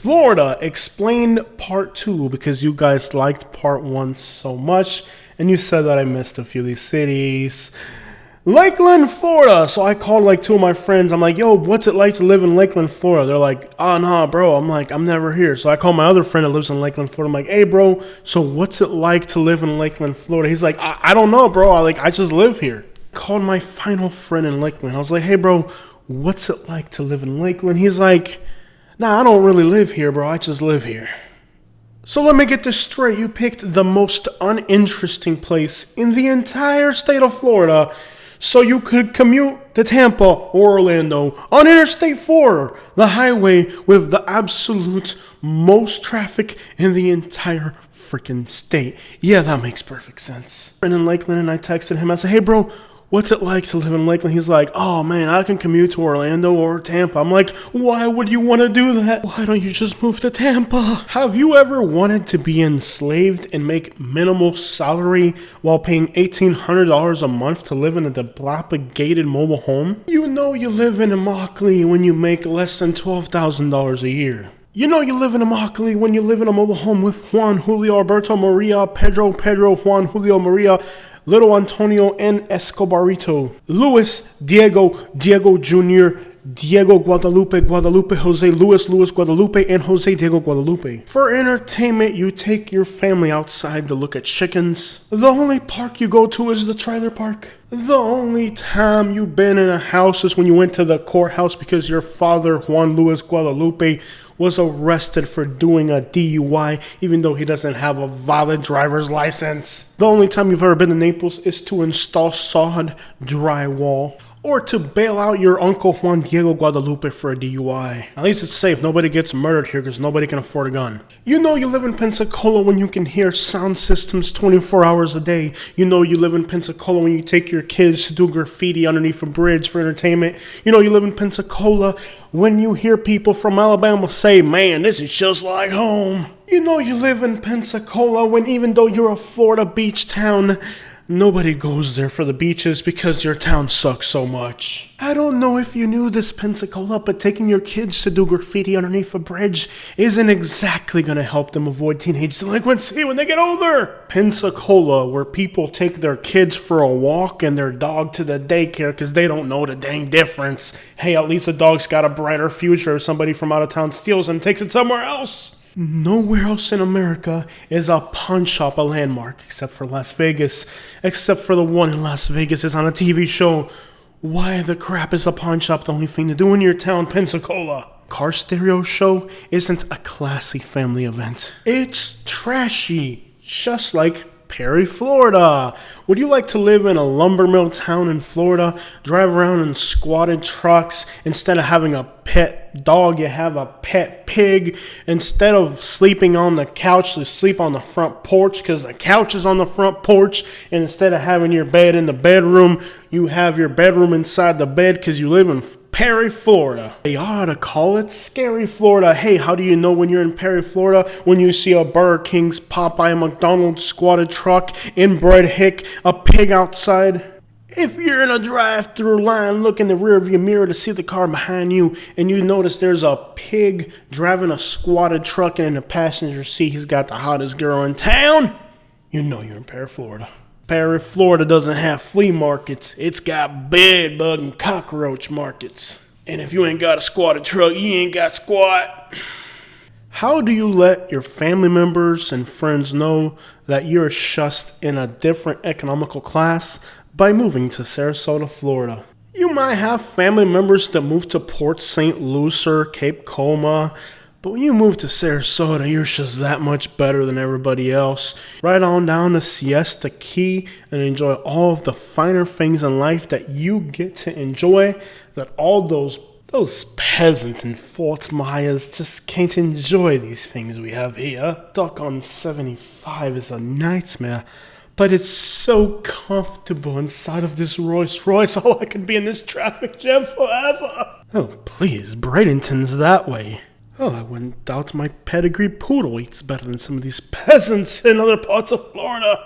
Florida Explained Part 2, because you guys liked Part 1 so much, and you said that I missed a few of these cities. Lakeland, Florida. So I called like two of my friends. I'm like, yo, what's it like to live in Lakeland, Florida? They're like, oh, nah, bro. I'm like, I'm never here. So I called my other friend that lives in Lakeland, Florida. I'm like, hey, bro, so what's it like to live in Lakeland, Florida? He's like, I don't know, bro. I just live here. Called my final friend in Lakeland. I was like, hey, bro, what's it like to live in Lakeland? He's like, nah, I don't really live here, bro. I just live here. So let me get this straight. You picked the most uninteresting place in the entire state of Florida so you could commute to Tampa or Orlando on Interstate 4, the highway with the absolute most traffic in the entire freaking state. Yeah, that makes perfect sense. And in Lakeland, and I texted him. I said, hey, bro, what's it like to live in Lakeland? He's like, oh, man, I can commute to Orlando or Tampa. I'm like, why would you want to do that? Why don't you just move to Tampa? Have you ever wanted to be enslaved and make minimal salary while paying $1,800 a month to live in a dilapidated mobile home? You know you live in IMMOKALEE when you make less than $12,000 a year. You know you live in IMMOKALEE when you live in a mobile home with Juan, Julio, Alberto, Maria, Pedro, Juan, Julio, Maria, Little Antonio, and Escobarito, Luis, Diego Jr., Diego Guadalupe, Jose, Luis Guadalupe, and Jose Diego Guadalupe. For entertainment, you take your family outside to look at chickens. The only park you go to is the trailer park. The only time you've been in a house is when you went to the courthouse because your father, Juan Luis Guadalupe, was arrested for doing a DUI, even though he doesn't have a valid driver's license. The only time you've ever been to Naples is to install sawed drywall, or to bail out your Uncle Juan Diego Guadalupe for a DUI. At least it's safe. Nobody gets murdered here because nobody can afford a gun. You know you live in Pensacola when you can hear sound systems 24 hours a day. You know you live in Pensacola when you take your kids to do graffiti underneath a bridge for entertainment. You know you live in Pensacola when you hear people from Alabama say, man, this is just like home. You know you live in Pensacola when, even though you're a Florida beach town, nobody goes there for the beaches because your town sucks so much. I don't know if you knew this, Pensacola, but taking your kids to do graffiti underneath a bridge isn't exactly going to help them avoid teenage delinquency when they get older. Pensacola, where people take their kids for a walk and their dog to the daycare because they don't know the dang difference. Hey, at least the dog's got a brighter future if somebody from out of town steals and takes it somewhere else. Nowhere else in America is a pawn shop a landmark except for Las Vegas. Except for the one in Las Vegas is on a TV show. Why the crap is a pawn shop the only thing to do in your town, Pensacola? Car stereo show isn't a classy family event. It's trashy, just like Perry, Florida. Would you like to live in a lumber mill town in Florida, drive around in squatted trucks? Instead of having a pet dog, you have a pet pig. Instead of sleeping on the couch, you sleep on the front porch because the couch is on the front porch. And instead of having your bed in the bedroom, you have your bedroom inside the bed because you live in Perry, Florida. They ought to call it Scary Florida. Hey, how do you know when you're in Perry, Florida? When you see a Burger King's, Popeye, McDonald's squatted truck, inbred hick, a pig outside. If you're in a drive-through line, look in the rearview mirror to see the car behind you, and you notice there's a pig driving a squatted truck, and in the passenger seat, he's got the hottest girl in town, you know you're in Perry, Florida. Perry, Florida doesn't have flea markets. It's got bed bug and cockroach markets. And if you ain't got a squatted truck, you ain't got squat. How do you let your family members and friends know that you're just in a different economical class by moving to Sarasota, Florida? You might have family members that move to Port St. Lucie, Cape Coma, but when you move to Sarasota, you're just that much better than everybody else. Right on down to Siesta Key and enjoy all of the finer things in life that you get to enjoy, that all those peasants in Fort Myers just can't enjoy these things we have here. Stuck on 75 is a nightmare, but it's so comfortable inside of this Rolls Royce. Oh, I could be in this traffic jam forever. Oh, please, Bradenton's that way. Oh, I wouldn't doubt my pedigree poodle eats better than some of these peasants in other parts of Florida.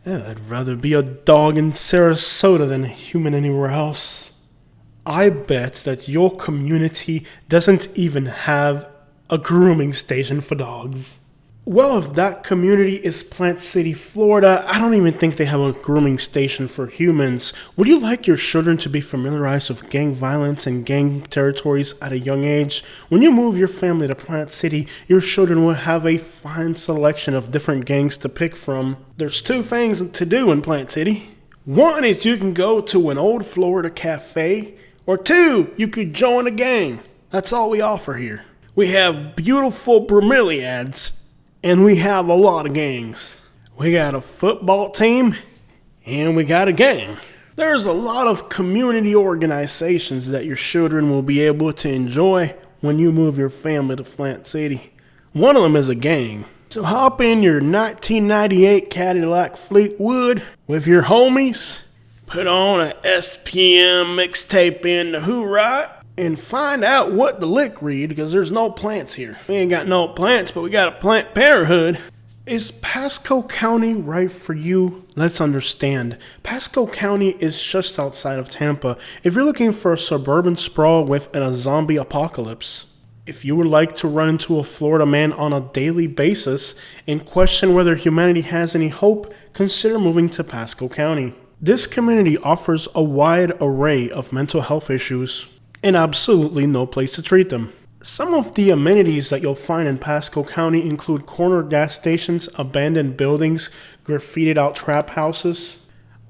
Yeah, I'd rather be a dog in Sarasota than a human anywhere else. I bet that your community doesn't even have a grooming station for dogs. Well, if that community is Plant City, Florida, I don't even think they have a grooming station for humans. Would you like your children to be familiarized with gang violence and gang territories at a young age? When you move your family to Plant City, your children will have a fine selection of different gangs to pick from. There's two things to do in Plant City. One is you can go to an old Florida cafe, or two, you could join a gang. That's all we offer here. We have beautiful bromeliads. And we have a lot of gangs. We got a football team, and we got a gang. There's a lot of community organizations that your children will be able to enjoy when you move your family to Plant City. One of them is a gang. So hop in your 1998 Cadillac Fleetwood with your homies, put on a SPM mixtape in the Hoorah, and find out what the lick read, because there's no plants here. We ain't got no plants, but we got a Plant Parenthood. Is Pasco County right for you? Let's understand. Pasco County is just outside of Tampa. If you're looking for a suburban sprawl with a zombie apocalypse, if you would like to run into a Florida man on a daily basis and question whether humanity has any hope, consider moving to Pasco County. This community offers a wide array of mental health issues and absolutely no place to treat them. Some of the amenities that you'll find in Pasco County include corner gas stations, abandoned buildings, graffitied out trap houses.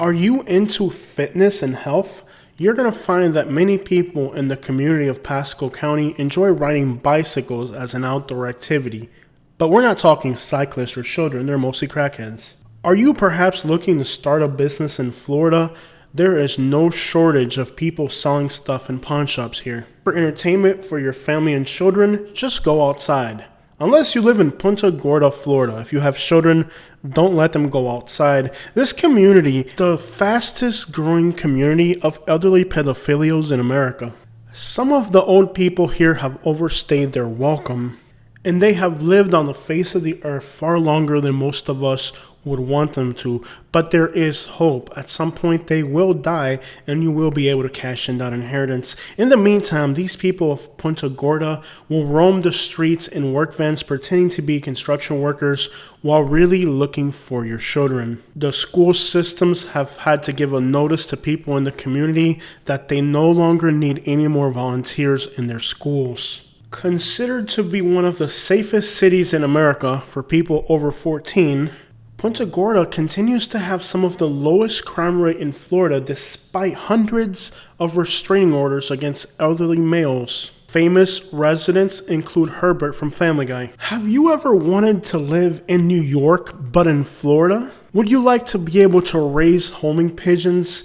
Are you into fitness and health? You're going to find that many people in the community of Pasco County enjoy riding bicycles as an outdoor activity. But we're not talking cyclists or children, they're mostly crackheads. Are you perhaps looking to start a business in Florida? There is no shortage of people selling stuff in pawn shops here. For entertainment for your family and children, just go outside. Unless you live in Punta Gorda, Florida. If you have children, don't let them go outside. This community, the fastest growing community of elderly pedophilios in America. Some of the old people here have overstayed their welcome, and they have lived on the face of the earth far longer than most of us would want them to, but there is hope. At some point they will die and you will be able to cash in that inheritance. In the meantime, these people of Punta Gorda will roam the streets in work vans pretending to be construction workers while really looking for your children. The school systems have had to give a notice to people in the community that they no longer need any more volunteers in their schools. Considered to be one of the safest cities in America for people over 14, Punta Gorda continues to have some of the lowest crime rate in Florida despite hundreds of restraining orders against elderly males. Famous residents include Herbert from Family Guy. Have you ever wanted to live in New York but in Florida? Would you like to be able to raise homing pigeons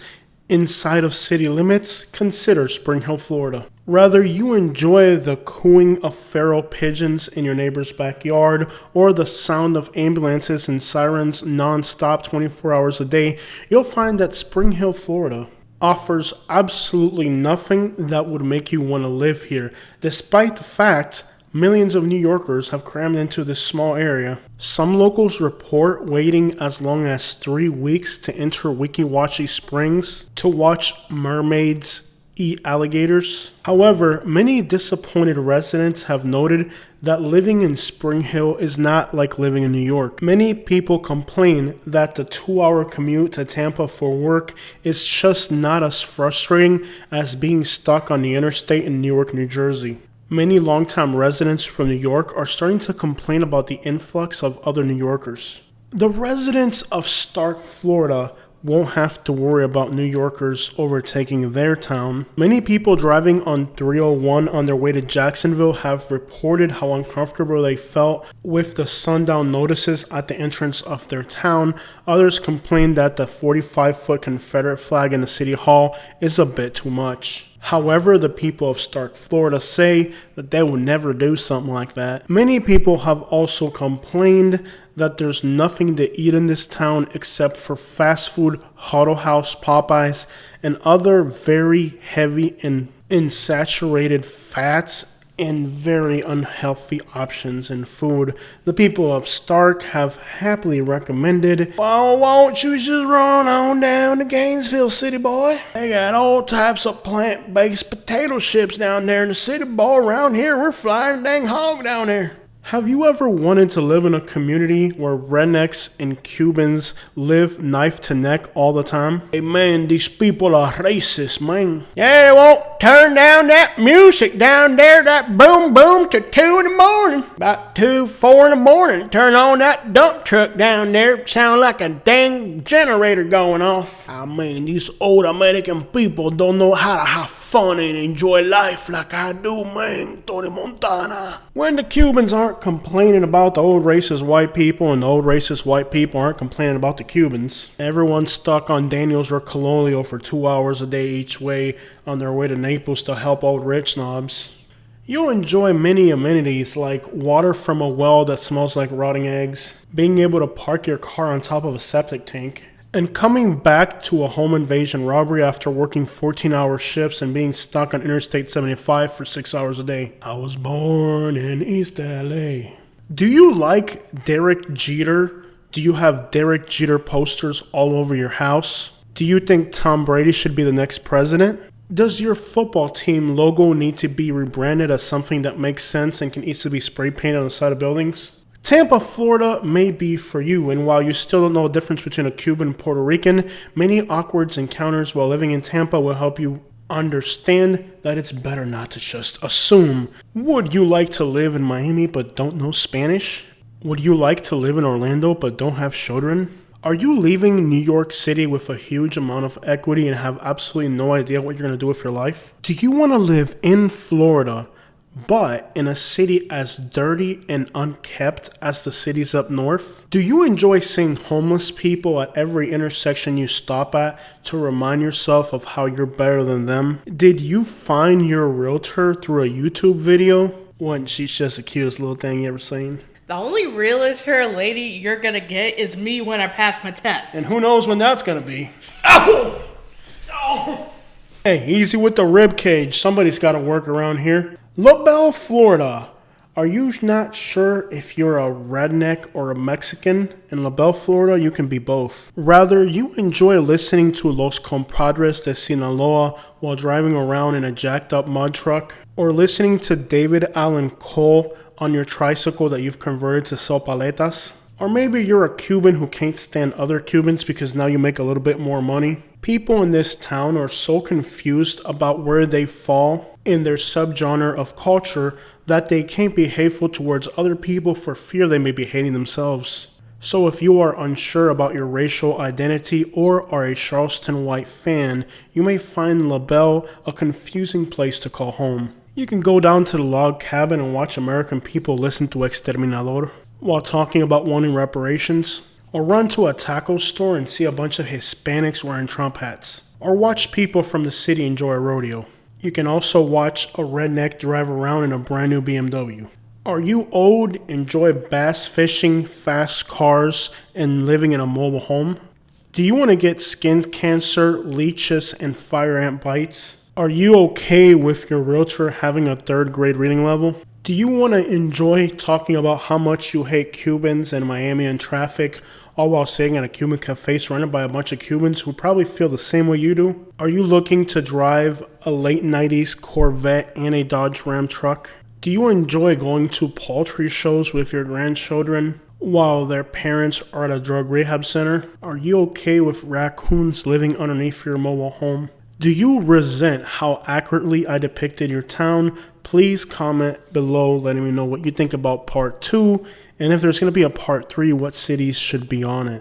inside of city limits? Consider Spring Hill, Florida. Rather you enjoy the cooing of feral pigeons in your neighbor's backyard or the sound of ambulances and sirens non-stop 24 hours a day, you'll find that Spring Hill, Florida offers absolutely nothing that would make you want to live here, despite the fact millions of New Yorkers have crammed into this small area. Some locals report waiting as long as 3 weeks to enter Weeki Wachee Springs to watch mermaids eat alligators. However, many disappointed residents have noted that living in Spring Hill is not like living in New York. Many people complain that the 2-hour commute to Tampa for work is just not as frustrating as being stuck on the interstate in Newark, New Jersey. Many longtime residents from New York are starting to complain about the influx of other New Yorkers. The residents of Starke, Florida won't have to worry about New Yorkers overtaking their town. Many people driving on 301 on their way to Jacksonville have reported how uncomfortable they felt with the sundown notices at the entrance of their town. Others complained that the 45-foot Confederate flag in the city hall is a bit too much. However, the people of Starke, Florida say that they would never do something like that. Many people have also complained that there's nothing to eat in this town except for fast food, Huddle House, Popeyes, and other very heavy and saturated fats and very unhealthy options in food. The people of Starke have happily recommended, well, won't you just run on down to Gainesville, city boy? They got all types of plant-based potato chips down there in the city, boy. Around here, we're flying a dang hog down there. Have you ever wanted to live in a community where rednecks and Cubans live knife to neck all the time? Hey man, these people are racist, man. Yeah, they won't turn down that music down there, that boom boom to 2 in the morning. About 2, 4 in the morning, turn on that dump truck down there. Sound like a dang generator going off. I mean, these old American people don't know how to have fun and enjoy life like I do, man. Tony Montana. When the Cubans aren't complaining about the old racist white people and the old racist white people aren't complaining about the Cubans, everyone's stuck on Daniels or Colonial for 2 hours a day each way on their way to Naples to help old rich snobs. You'll enjoy many amenities like water from a well that smells like rotting eggs, being able to park your car on top of a septic tank, and coming back to a home invasion robbery after working 14-hour shifts and being stuck on Interstate 75 for 6 hours a day. I was born in East LA. Do you like Derek Jeter? Do you have Derek Jeter posters all over your house? Do you think Tom Brady should be the next president? Does your football team logo need to be rebranded as something that makes sense and can easily be spray painted on the side of buildings? Tampa, Florida may be for you, and while you still don't know the difference between a Cuban and Puerto Rican, many awkward encounters while living in Tampa will help you understand that it's better not to just assume. Would you like to live in Miami but don't know Spanish? Would you like to live in Orlando but don't have children? Are you leaving New York City with a huge amount of equity and have absolutely no idea what you're going to do with your life? Do you want to live in Florida but in a city as dirty and unkept as the cities up north? Do you enjoy seeing homeless people at every intersection you stop at to remind yourself of how you're better than them? Did you find your realtor through a YouTube video? One, she's just the cutest little thing you ever seen. The only realtor lady you're gonna get is me when I pass my test. And who knows when that's gonna be. Ow! Oh! Hey, easy with the rib cage. Somebody's gotta work around here. LaBelle, Florida. Are you not sure if you're a redneck or a Mexican? In LaBelle, Florida, you can be both. Rather, you enjoy listening to Los Compadres de Sinaloa while driving around in a jacked up mud truck, or listening to David Allan Coe on your tricycle that you've converted to sell paletas. Or maybe you're a Cuban who can't stand other Cubans because now you make a little bit more money. People in this town are so confused about where they fall in their subgenre of culture that they can't be hateful towards other people for fear they may be hating themselves. So if you are unsure about your racial identity or are a Charleston White fan, you may find LaBelle a confusing place to call home. You can go down to the log cabin and watch American people listen to Exterminador while talking about wanting reparations, or run to a taco store and see a bunch of Hispanics wearing Trump hats, or watch people from the city enjoy a rodeo. You can also watch a redneck drive around in a brand new BMW. Are you old, enjoy bass fishing, fast cars, and living in a mobile home? Do you want to get skin cancer, leeches, and fire ant bites? Are you okay with your realtor having a 3rd grade reading level? Do you want to enjoy talking about how much you hate Cubans and Miami and traffic, all while sitting at a Cuban cafe surrounded by a bunch of Cubans who probably feel the same way you do? Are you looking to drive a late 90s Corvette and a Dodge Ram truck? Do you enjoy going to poultry shows with your grandchildren while their parents are at a drug rehab center? Are you okay with raccoons living underneath your mobile home? Do you resent how accurately I depicted your town? Please comment below letting me know what you think about part 2, and if there's going to be a part 3, what cities should be on it.